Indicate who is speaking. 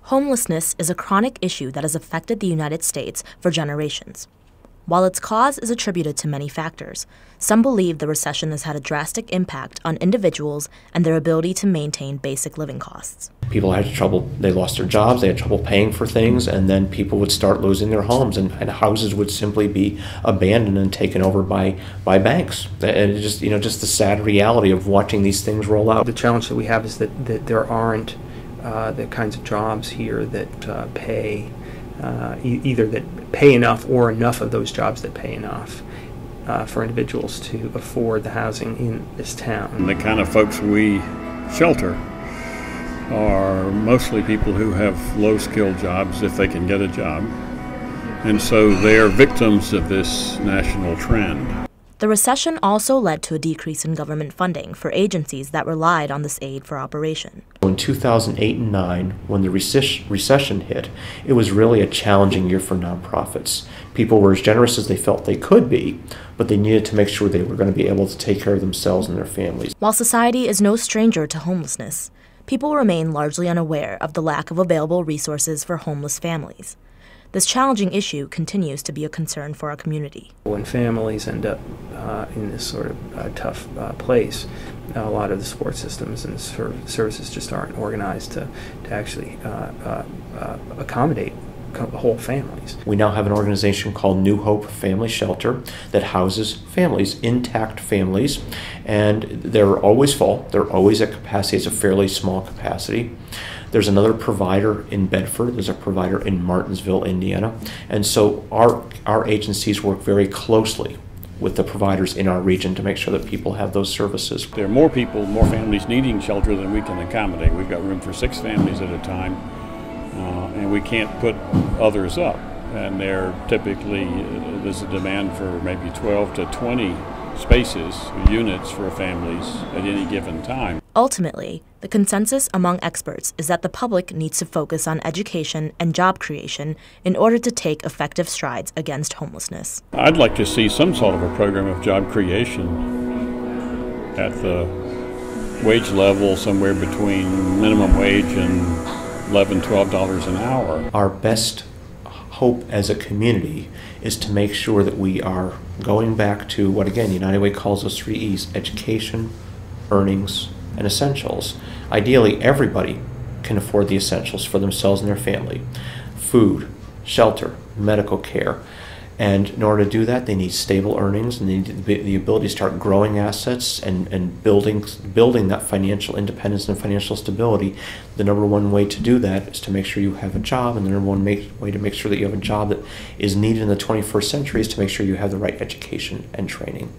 Speaker 1: Homelessness is a chronic issue that has affected the United States for generations. While its cause is attributed to many factors, some believe the recession has had a drastic impact on individuals and their ability to maintain basic living costs.
Speaker 2: People had trouble, they lost their jobs, they had trouble paying for things, and then people would start losing their homes, and houses would simply be abandoned and taken over by banks. And it's just the sad reality of watching these things roll out.
Speaker 3: The challenge that we have is that there aren't the kinds of jobs here that pay, either that pay enough or enough of those jobs that pay enough for individuals to afford the housing in this town.
Speaker 4: And the kind of folks we shelter are mostly people who have low-skilled jobs if they can get a job, and so they are victims of this national trend.
Speaker 1: The recession also led to a decrease in government funding for agencies that relied on this aid for operation.
Speaker 2: In 2008 and 2009, when the recession hit, it was really a challenging year for nonprofits. People were as generous as they felt they could be, but they needed to make sure they were going to be able to take care of themselves and their families.
Speaker 1: While society is no stranger to homelessness, people remain largely unaware of the lack of available resources for homeless families. This challenging issue continues to be a concern for our community.
Speaker 3: When families end up in this sort of tough place, a lot of the support systems and services just aren't organized to actually accommodate whole families.
Speaker 2: We now have an organization called New Hope Family Shelter that houses families, intact families, and they're always full. They're always at capacity. It's a fairly small capacity. There's another provider in Bedford. There's a provider in Martinsville, Indiana. And so our agencies work very closely with the providers in our region to make sure that people have those services.
Speaker 4: There are more people, more families needing shelter than we can accommodate. We've got room for 6 families at a time, and we can't put others up. And they're typically, there's a demand for maybe 12 to 20 spaces, units for families at any given time.
Speaker 1: Ultimately, the consensus among experts is that the public needs to focus on education and job creation in order to take effective strides against homelessness.
Speaker 4: I'd like to see some sort of a program of job creation at the wage level somewhere between minimum wage and $11, $12 an hour.
Speaker 2: Our best hope as a community is to make sure that we are going back to what, again, United Way calls those 3 E's: education, earnings, and essentials. Ideally, everybody can afford the essentials for themselves and their family: food, shelter, medical care. And in order to do that, they need stable earnings, and they need the ability to start growing assets and building that financial independence and financial stability. The number one way to do that is to make sure you have a job, and the number one way to make sure that you have a job that is needed in the 21st century is to make sure you have the right education and training.